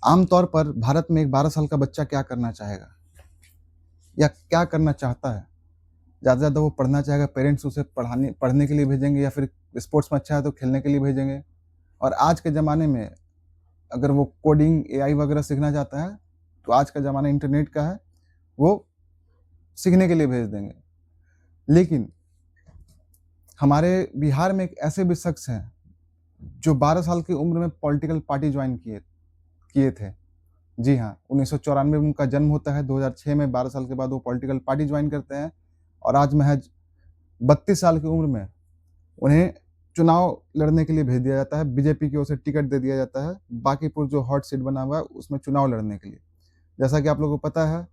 आम तौर पर भारत में एक 12 साल का बच्चा क्या करना चाहेगा या क्या करना चाहता है? ज़्यादा से ज़्यादा वो पढ़ना चाहेगा, पेरेंट्स उसे पढ़ने के लिए भेजेंगे या फिर स्पोर्ट्स में अच्छा है तो खेलने के लिए भेजेंगे। और आज के ज़माने में अगर वो कोडिंग, एआई वगैरह सीखना चाहता है, तो आज का ज़माना इंटरनेट का है, वो सीखने के लिए भेज देंगे। लेकिन हमारे बिहार में एक ऐसे भी शख्स हैं, जो 12 साल की उम्र में पॉलिटिकल पार्टी जॉइन किए किए थे। जी हाँ, 1994 में उनका जन्म होता है, 2006 में 12 साल के बाद वो पॉलिटिकल पार्टी जॉइन करते हैं और आज महज़ 32 साल की उम्र में उन्हें चुनाव लड़ने के लिए भेज दिया जाता है, बीजेपी की ओर से टिकट दे दिया जाता है, बांकीपुर जो हॉट सीट बना हुआ है, उसमें चुनाव लड़ने के लिए। जैसा कि आप लोगों को पता है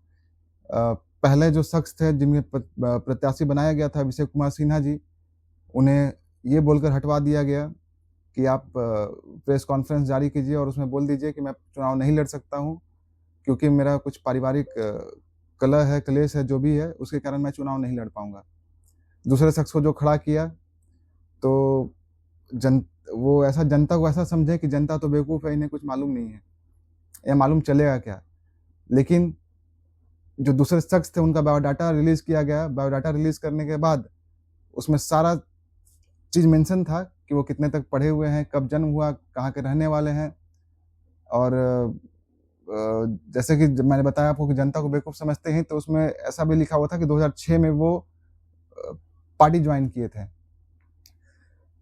पहले जो शख्स थे जिन्हें प्रत्याशी बनाया गया था अभिषेक कुमार सिन्हा जी, उन्हें ये बोलकर हटवा दिया गया कि आप प्रेस कॉन्फ्रेंस जारी कीजिए और उसमें बोल दीजिए कि मैं चुनाव नहीं लड़ सकता हूँ, क्योंकि मेरा कुछ पारिवारिक कलह है, क्लेश है, जो भी है, उसके कारण मैं चुनाव नहीं लड़ पाऊँगा। दूसरे शख्स को जो खड़ा किया, तो जन वो ऐसा जनता को ऐसा समझे कि जनता तो बेवकूफ़ है, इन्हें कुछ मालूम नहीं है, या मालूम चलेगा क्या? लेकिन जो दूसरे शख्स थे, उनका बायोडाटा रिलीज़ किया गया। बायोडाटा रिलीज़ करने के बाद उसमें सारा चीज़ मेंशन था कि वो कितने तक पढ़े हुए हैं, कब जन्म हुआ, कहाँ के रहने वाले हैं और जैसे कि जब मैंने बताया आपको कि जनता को बेवकूफ़ समझते हैं, तो उसमें ऐसा भी लिखा हुआ था कि 2006 में वो अ, पार्टी जॉइन किए थे।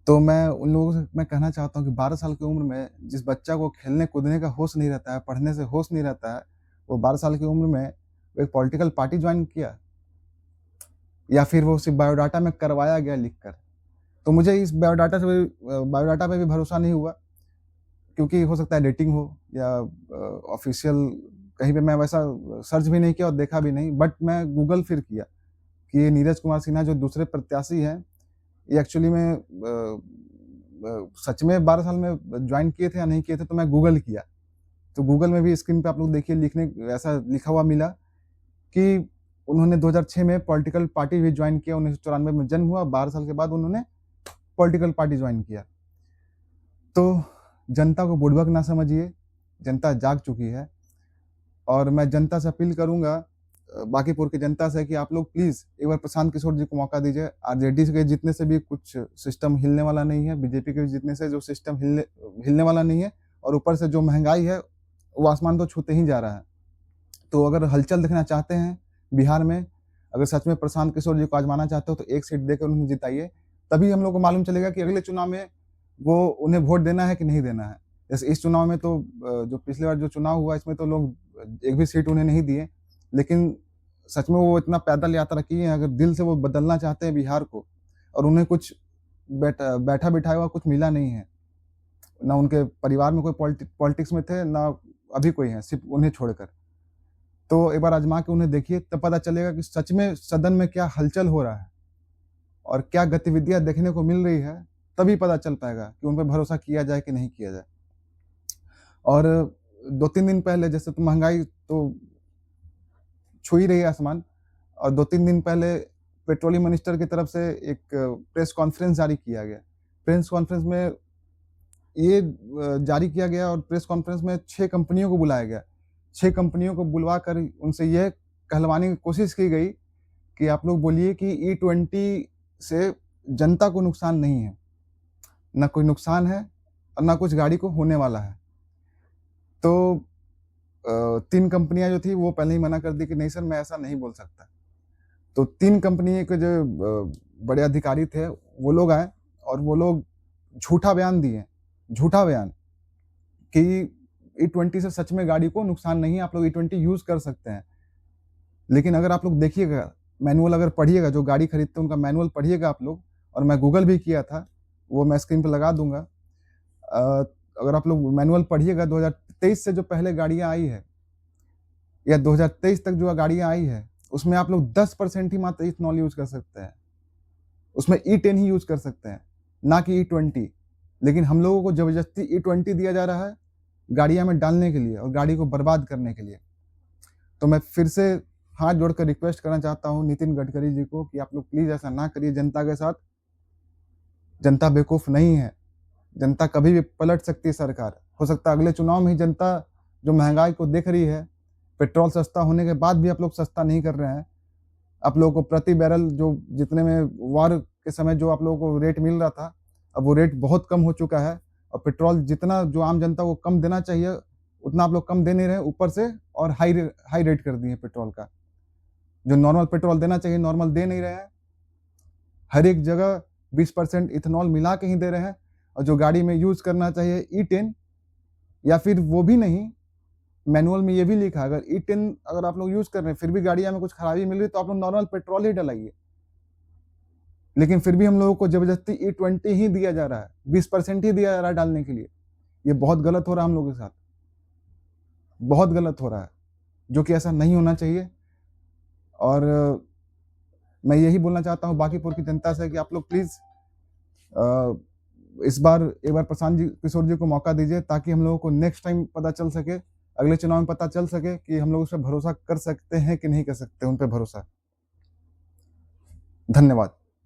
तो मैं उन लोगों से मैं कहना चाहता हूँ कि 12 साल की उम्र में जिस बच्चा को खेलने-कूदने का होश नहीं रहता है, पढ़ने से होश नहीं रहता है, वो 12 साल की उम्र में वो एक पॉलिटिकल पार्टी जॉइन किया या फिर वो सिर्फ़ बायोडाटा में करवाया गया लिख कर। तो मुझे इस बायोडाटा पे भी भरोसा नहीं हुआ, क्योंकि हो सकता है एडिटिंग हो या ऑफ़िशियल कहीं पे मैं वैसा सर्च भी नहीं किया और देखा भी नहीं। बट मैं गूगल फिर किया कि ये नीरज कुमार सिन्हा जो दूसरे प्रत्याशी हैं, ये एक्चुअली में सच में 12 साल में जॉइन किए थे या नहीं किए थे, तो मैं गूगल किया। तो गूगल में भी स्क्रीन पे आप लोग देखिए लिखने ऐसा लिखा हुआ मिला कि उन्होंने 2006 में पॉलिटिकल पार्टी भी जॉइन किया, 1994 में जन्म हुआ, 12 साल के बाद उन्होंने पॉलिटिकल पार्टी जॉइन किया। तो जनता को बुड़बक ना समझिए, जनता जाग चुकी है और मैं जनता से अपील करूँगा बांकीपुर की जनता से कि आप लोग प्लीज़ एक बार प्रशांत किशोर जी को मौका दीजिए। आरजेडी के जीतने से भी कुछ सिस्टम हिलने वाला नहीं है, बीजेपी के जीतने से जो सिस्टम हिलने हिलने वाला नहीं है और ऊपर से जो महँगाई है, वो आसमान तो छूते ही जा रहा है। तो अगर हलचल देखना चाहते हैं बिहार में, अगर सच में प्रशांत किशोर जी को आज़माना चाहते हो तो एक सीट देकर उन्हें जिताइए। तभी हम लोग को मालूम चलेगा कि अगले चुनाव में वो उन्हें वोट देना है कि नहीं देना है। जैसे इस चुनाव में तो जो पिछली बार जो चुनाव हुआ इसमें तो लोग एक भी सीट उन्हें नहीं दिए। लेकिन सच में वो इतना पैदल यात्रा किए हैं, अगर दिल से वो बदलना चाहते हैं बिहार को और उन्हें कुछ बैठा-बिठाया हुआ कुछ मिला नहीं है। ना उनके परिवार में कोई पॉलिटिक्स में थे, ना अभी कोई है, सिर्फ़ उन्हें छोड़कर। तो एक बार आज़मा के उन्हें देखिए, तब पता चलेगा कि सच में सदन में क्या हलचल हो रहा है और क्या गतिविधियाँ देखने को मिल रही है, तभी पता चल पाएगा कि उन पे भरोसा किया जाए कि नहीं किया जाए। और 2-3 दिन पहले जैसे तो महँगाई तो छू ही रही है आसमान और 2-3 दिन पहले पेट्रोलियम मिनिस्टर की तरफ से एक प्रेस कॉन्फ्रेंस जारी किया गया। प्रेस कॉन्फ्रेंस में ये जारी किया गया और प्रेस कॉन्फ्रेंस में 6 कंपनियों को बुलाया गया। 6 कंपनियों को बुलवाकर उनसे ये कहलवाने की कोशिश की गई कि आप लोग बोलिए कि ई-20 से जनता को नुकसान नहीं है। ना कोई नुकसान है और ना कुछ गाड़ी को होने वाला है। तो 3 कंपनियाँ जो थी वो पहले ही मना कर दी कि नहीं सर मैं ऐसा नहीं बोल सकता। तो 3 कंपनी के जो बड़े अधिकारी थे वो लोग आए और वो लोग झूठा बयान दिए, झूठा बयान कि ई-20 से सच में गाड़ी को नुकसान नहीं है, आप लोग ई-20 यूज़ कर सकते हैं। लेकिन अगर आप लोग देखिएगा, मैनुअल अगर पढ़िएगा, जो गाड़ी खरीदते हैं उनका मैनुअल पढ़िएगा आप लोग और मैं गूगल भी किया था, वो मैं स्क्रीन पे लगा दूँगा। अगर आप लोग मैनुअल पढ़िएगा 2023 से जो पहले गाड़ियाँ आई है या 2023 तक जो गाड़ियाँ आई है, उसमें आप लोग 10% ही मात्र इथेनॉल यूज़ कर सकते हैं। उसमें ई-10 ही यूज़ कर सकते हैं, ना कि ई-20। लेकिन हम लोगों को ज़बरदस्ती ई-20 दिया जा रहा है, गाड़ियाँ में डालने के लिए और गाड़ी को बर्बाद करने के लिए। तो मैं फिर से हाथ जोड़कर रिक्वेस्ट करना चाहता हूँ नितिन गडकरी जी को कि आप लोग प्लीज़ ऐसा ना करिए जनता के साथ। जनता बेवकूफ़ नहीं है, जनता कभी भी पलट सकती है सरकार। हो सकता है अगले चुनाव में ही जनता जो महंगाई को देख रही है, पेट्रोल सस्ता होने के बाद भी आप लोग सस्ता नहीं कर रहे हैं। आप लोगों को प्रति बैरल जो जितने में वॉर के समय जो आप लोगों को रेट मिल रहा था, अब वो रेट बहुत कम हो चुका है और पेट्रोल जितना जो आम जनता को कम देना चाहिए, उतना आप लोग कम दे नहीं रहे, ऊपर से और हाई रेट कर दिए पेट्रोल का। जो नॉर्मल पेट्रोल देना चाहिए, नॉर्मल दे नहीं रहे हैं। हर एक जगह 20% इथेनॉल मिला के ही दे रहे हैं और जो गाड़ी में यूज़ करना चाहिए E10 या फिर वो भी नहीं, मैनुअल में ये भी लिखा है, अगर E10 अगर आप लोग यूज़ कर रहे हैं, फिर भी गाड़ियाँ में कुछ खराबी मिल रही है, तो आप लोग नॉर्मल पेट्रोल ही डलाइए। लेकिन फिर भी हम लोगों को ज़बरदस्ती E20 ही दिया जा रहा है, 20% ही दिया जा रहा है डालने के लिए। ये बहुत गलत हो रहा है हम लोगों के साथ, बहुत गलत हो रहा है, जो कि ऐसा नहीं होना चाहिए। और मैं यही बोलना चाहता हूँ बांकीपुर की जनता से कि आप लोग प्लीज़ इस बार एक बार प्रशांत किशोर जी को मौका दीजिए, ताकि हम लोगों को नेक्स्ट टाइम पता चल सके, अगले चुनाव में पता चल सके कि हम लोग उस पे भरोसा कर सकते हैं कि नहीं कर सकते उन पे भरोसा। धन्यवाद।